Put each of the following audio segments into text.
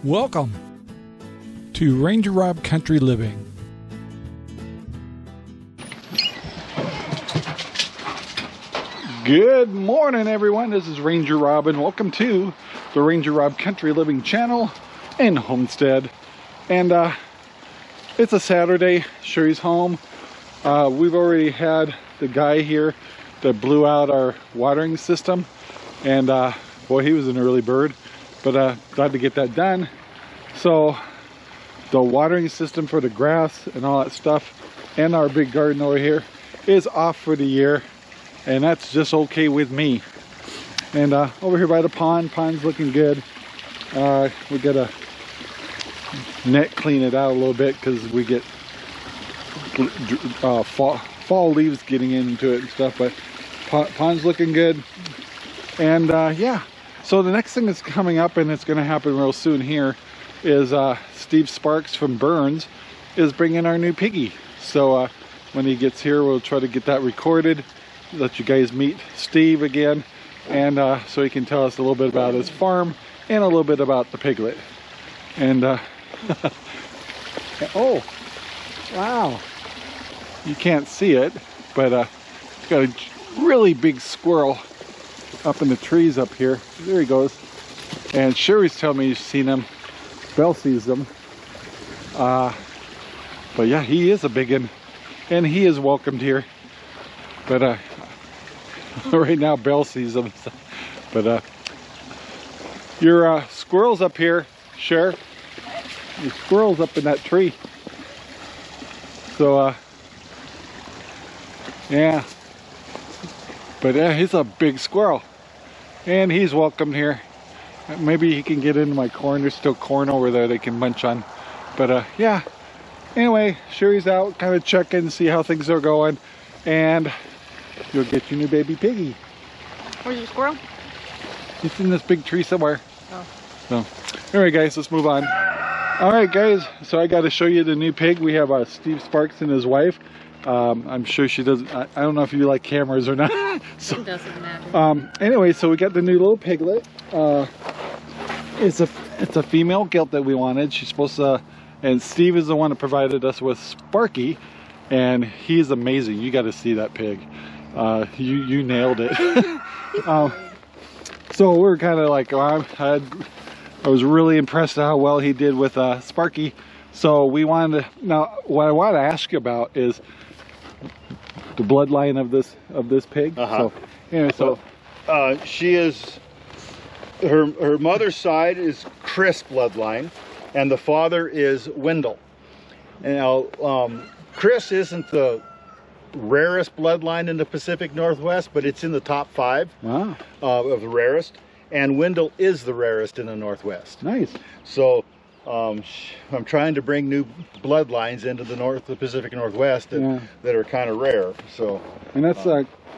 Welcome to RangerRob Country Living. Good morning, everyone. This is RangerRob, and welcome to the RangerRob Country Living channel and homestead. And it's a Saturday. Sherry's home. We've already had the guy here that blew out our watering system, and boy, he was an early bird. But glad to get that done. So the watering system for the grass and all that stuff and our big garden over here is off for the year, and that's just okay with me. And over here by the pond's looking good. We gotta net clean it out a little bit because we get fall leaves getting into it and stuff, but pond's looking good. And yeah, so the next thing that's coming up, and it's going to happen real soon here, is Steve Sparks from Burns is bringing our new piggy. So when he gets here, we'll try to get that recorded, let you guys meet Steve again, and so he can tell us a little bit about his farm and a little bit about the piglet. And oh wow, you can't see it, but it's got a really big squirrel up in the trees up here. There he goes. And Sherry's telling me you've seen him. Belle sees them. But yeah, he is a big one, and he is welcomed here. But right now Belle sees them. But your squirrels up here, Sher. Your squirrels up in that tree. So yeah. But he's a big squirrel, and he's welcome here. Maybe he can get into my corn. There's still corn over there they can munch on. But yeah, anyway, Sherry's out kind of checking, see how things are going, and you'll get your new baby piggy. Where's your squirrel? He's in this big tree somewhere. Oh. So anyway, guys, let's move on. All right, guys, so I got to show you the new pig. We have Steve Sparks and his wife. I'm sure she doesn't. I don't know if you like cameras or not. So, it doesn't matter. Anyway, so we got the new little piglet. It's a female gilt that we wanted. She's supposed to, and Steve is the one that provided us with Sparky, and he's amazing. You got to see that pig. You nailed it. So we're kind of like, I was really impressed at how well he did with Sparky. So we wanted to, now what I want to ask you about is the bloodline of this pig. So anyway, so she is, her mother's side is Chris bloodline, and the father is Wendell. And now Chris isn't the rarest bloodline in the Pacific Northwest, but it's in the top 5 of the rarest, and Wendell is the rarest in the Northwest. Nice. So I'm trying to bring new bloodlines into the Pacific Northwest that are kind of rare. So, and that's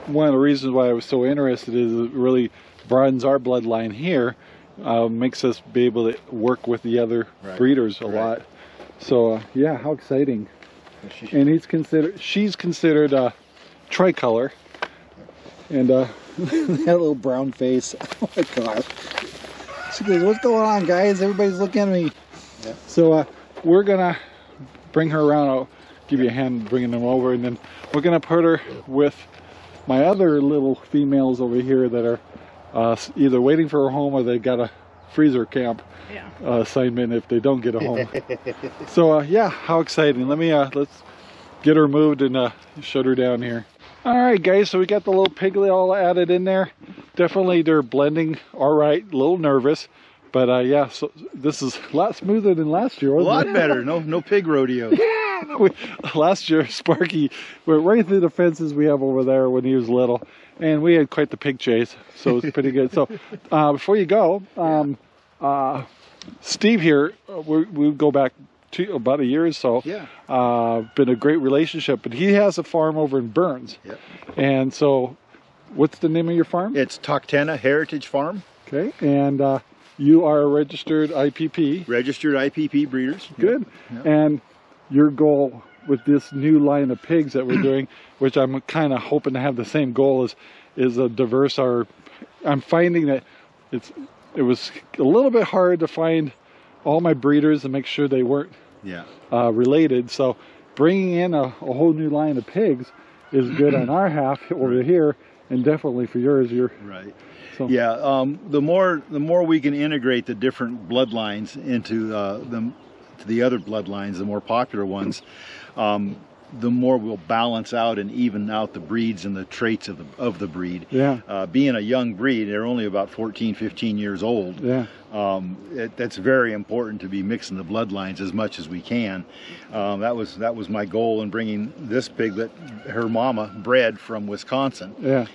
one of the reasons why I was so interested, is it really broadens our bloodline here, makes us be able to work with the other breeders a lot. So yeah, how exciting! And she's considered tricolor, and that little brown face. Oh my God! She goes, "What's going on, guys? Everybody's looking at me." Yeah. So we're gonna bring her around. I'll give you a hand bringing them over, and then we're gonna put her with my other little females over here that are either waiting for a home or they got a freezer camp assignment if they don't get a home. So yeah, how exciting! Let me let's get her moved and shut her down here. All right, guys, so we got the little piglet all added in there. Definitely they're blending all right. A little nervous. But yeah, so this is a lot smoother than last year, wasn't it? A lot better. No pig rodeo. Yeah, last year Sparky went right through the fences we have over there when he was little, and we had quite the pig chase, so it was pretty good. So before you go, Steve here, we go back to about a year or so. Yeah. Been a great relationship, but he has a farm over in Burns. Yep. And so, what's the name of your farm? It's Toctana Heritage Farm. Okay, and you are a registered IPP. Registered IPP breeders. Good. Yep. And your goal with this new line of pigs that we're doing, which I'm kind of hoping to have the same goal, is a diverse. I'm finding that it was a little bit hard to find all my breeders and make sure they weren't related. So bringing in a whole new line of pigs is good on our half over here, and definitely for yours. You're right. So. Yeah. The more we can integrate the different bloodlines into the other bloodlines, the more popular ones, the more we'll balance out and even out the breeds and the traits of the breed. Yeah. Being a young breed, they're only about 14, 15 years old. Yeah. That's very important to be mixing the bloodlines as much as we can. That was my goal in bringing this pig that her mama bred from Wisconsin. Yeah.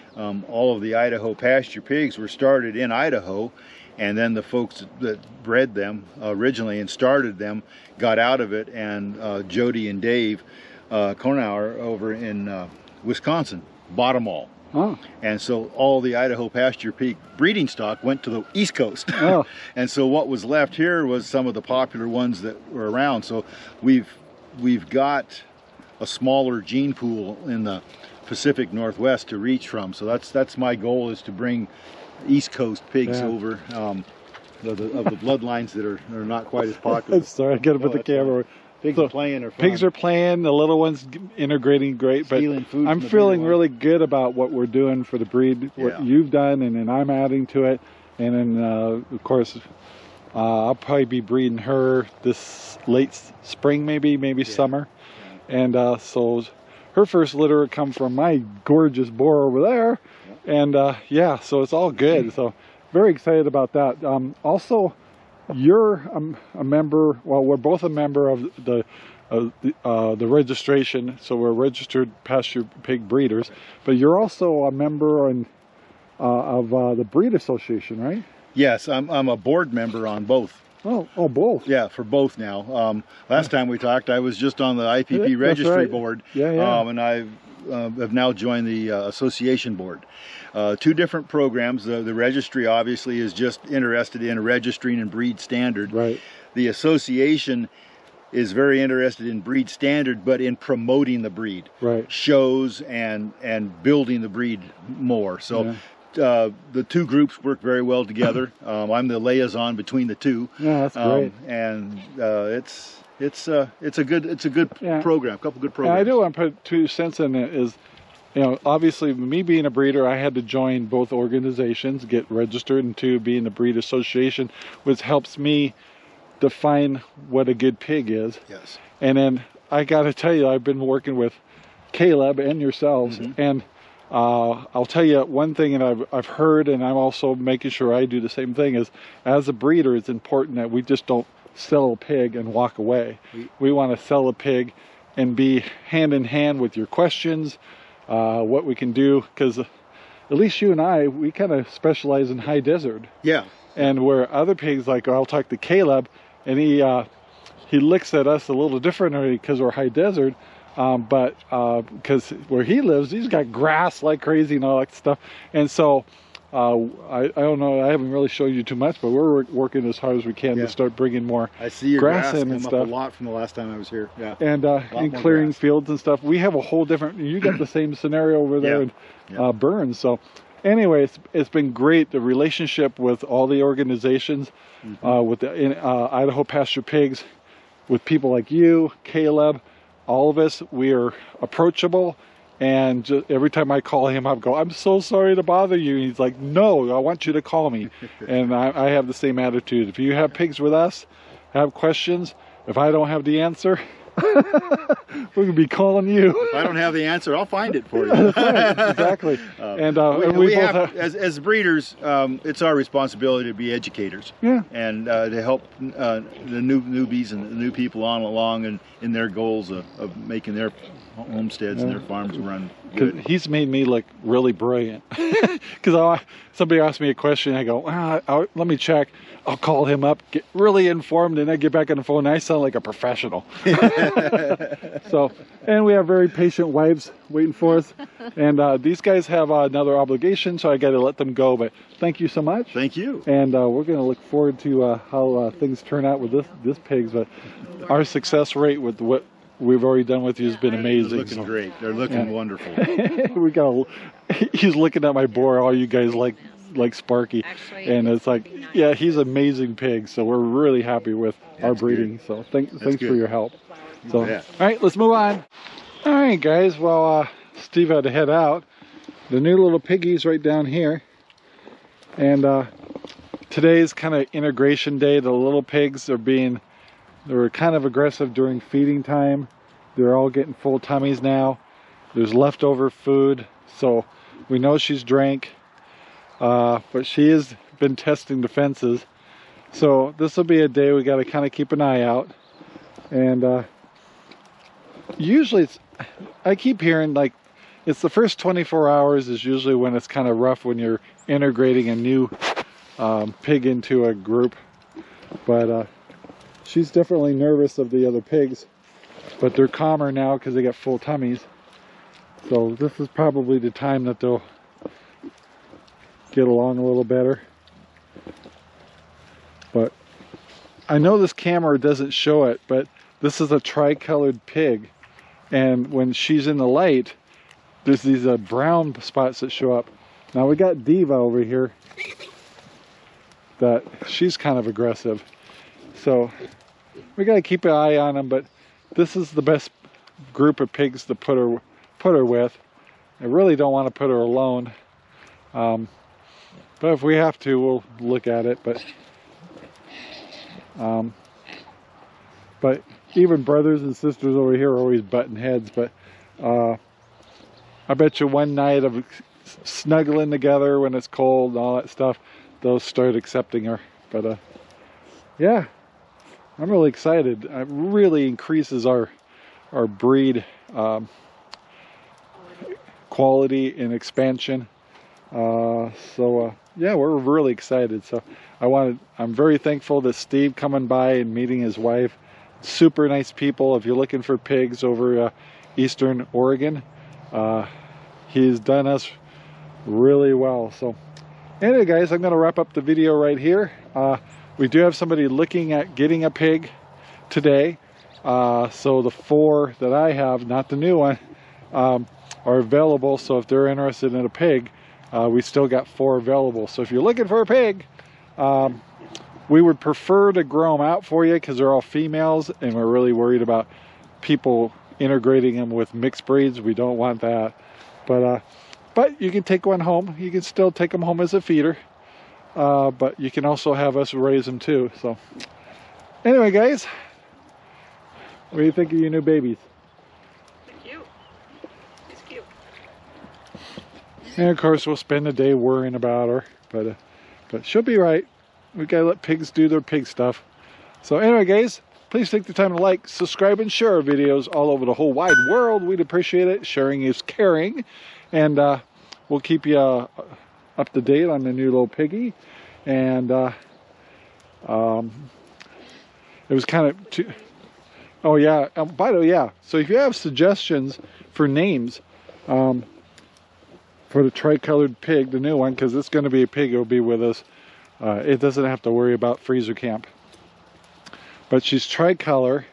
All of the Idaho Pasture pigs were started in Idaho, and then the folks that bred them originally and started them got out of it, and Jody and Dave Konauer over in Wisconsin bought them all. Oh. And so all the Idaho Pasture pig breeding stock went to the East Coast. Oh. And so what was left here was some of the popular ones that were around. So we've got a smaller gene pool in the Pacific Northwest to reach from. So that's my goal, is to bring East Coast pigs over, of the bloodlines that are not quite as popular. Sorry, I got to put the camera. Pigs are playing are fun. Pigs are playing, the little ones integrating great, but I'm feeling really good about what we're doing for the breed, what you've done, and then I'm adding to it. And then, of course, I'll probably be breeding her this late spring, maybe summer. And so her first litter will come from my gorgeous boar over there. And yeah, so it's all good. So very excited about that. Also, you're a member, well, we're both a member of the registration, so we're registered pasture pig breeders, but you're also a member of the breed association, right? Yes, I'm a board member on both. Oh, both. Yeah, for both now. Last time we talked, I was just on the IPP registry board. And I have now joined the association board. Two different programs. The registry obviously is just interested in registering and breed standard. Right. The association is very interested in breed standard, but in promoting the breed. Right. Shows and building the breed more. So the two groups work very well together. I'm the liaison between the two. Yeah, that's great. And it's a good program. A couple good programs. And I do want to put 2 cents in it. Is, you know, obviously me being a breeder, I had to join both organizations, get registered, and 2, being a breed association, which helps me define what a good pig is. Yes. And then I got to tell you, I've been working with Caleb and yourselves, and I'll tell you one thing, and I've heard, and I'm also making sure I do the same thing, is as a breeder, it's important that we just don't sell a pig and walk away. We want to sell a pig and be hand in hand with your questions, what we can do, because at least you and I, we kind of specialize in high desert. Yeah. And where other pigs, like I'll talk to Caleb, and he looks at us a little differently because we're high desert, but because where he lives, he's got grass like crazy and all that stuff. And so I don't know, I haven't really shown you too much, but we're working as hard as we can to start bringing more I see your grass in come and up stuff. a lot from the last time I was here. Yeah. And clearing fields and stuff. We have a whole different, you got the same scenario over there in Burns. So anyway, it's been great, the relationship with all the organizations, with the Idaho Pasture Pigs, with people like you, Caleb, all of us. We are approachable, and just every time I call him up, I'm so sorry to bother you. And he's like, no, I want you to call me. And I have the same attitude. If you have pigs with us, have questions, if I don't have the answer, we're going to be calling you. If I don't have the answer, I'll find it for you. That's right, exactly. And we both have, as breeders, it's our responsibility to be educators. Yeah. And to help the newbies and the new people on along and in their goals of making their homesteads and their farms run good. He's made me look really brilliant. Because somebody asked me a question, I go, let me check. I'll call him up, get really informed, and I get back on the phone, and I sound like a professional. So, and we have very patient wives waiting for us. And these guys have another obligation, so I got to let them go. But thank you so much. Thank you. And we're going to look forward to how things turn out with this pigs. But our success rate with what we've already done with you has been amazing. They're looking great. They're looking wonderful. He's looking at my boar. All you guys like like Sparky. Actually, and it's like, nice. yeah, he's an amazing pig. So we're really happy with our breeding. Good. So thanks good. for your help. So, Yeah. all right, let's move on. All right, guys. Well, Steve had to head out. The new little piggies right down here. And today's kind of integration day. The little pigs they were kind of aggressive during feeding time. They're all getting full tummies now. There's leftover food, so we know she's drank, but she has been testing the fences. So this will be a day we got to kind of keep an eye out. And usually I keep hearing like it's the first 24 hours is usually when it's kind of rough when you're integrating a new pig into a group. But she's definitely nervous of the other pigs, but they're calmer now because they got full tummies. So this is probably the time that they'll get along a little better. But I know this camera doesn't show it, but this is a tri-colored pig. And when she's in the light, there's these brown spots that show up. Now we got Diva over here that she's kind of aggressive. So we got to keep an eye on them, but this is the best group of pigs to put her with. I really don't want to put her alone. But if we have to, we'll look at it. But even brothers and sisters over here are always butting heads. But I bet you one night of snuggling together when it's cold and all that stuff, they'll start accepting her. But yeah, I'm really excited. It really increases our breed quality and expansion. Yeah, we're really excited. So I'm very thankful that Steve coming by and meeting his wife. Super nice people. If you're looking for pigs over Eastern Oregon, he's done us really well. So anyway, guys, I'm going to wrap up the video right here. We do have somebody looking at getting a pig today. So the 4 that I have, not the new one, are available. So if they're interested in a pig, we still got 4 available. So if you're looking for a pig, we would prefer to grow them out for you because they're all females, and we're really worried about people integrating them with mixed breeds. We don't want that. But you can take one home. You can still take them home as a feeder. But you can also have us raise them too. So anyway, guys, what do you think of your new babies? They're cute. It's cute. And of course, we'll spend the day worrying about her, but she'll be right. We gotta let pigs do their pig stuff. So anyway, guys, please take the time to like, subscribe, and share our videos all over the whole wide world. We'd appreciate it. Sharing is caring, and we'll keep you up to date on the new little piggy. And it was kind of oh yeah, by the way, yeah, so if you have suggestions for names for the tri-colored pig, the new one, because it's going to be a pig, it'll be with us, it doesn't have to worry about freezer camp. But she's tricolor.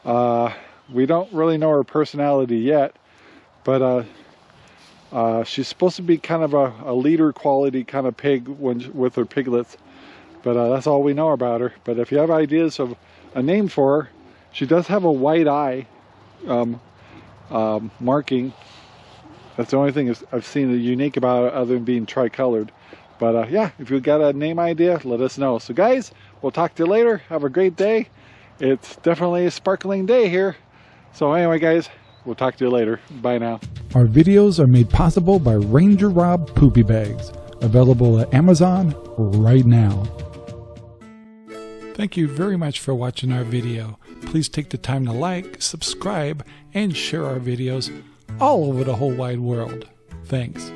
We don't really know her personality yet, but she's supposed to be kind of a leader quality kind of pig with her piglets. But that's all we know about her. But if you have ideas of a name for her, she does have a white eye marking. That's the only thing I've seen unique about it other than being tricolored. But yeah, if you've got a name idea, let us know. So guys, we'll talk to you later. Have a great day. It's definitely a sparkling day here. So anyway, guys, we'll talk to you later. Bye now. Our videos are made possible by RangerRob Poopy Bags, available at Amazon right now. Thank you very much for watching our video. Please take the time to like, subscribe, and share our videos all over the whole wide world. Thanks.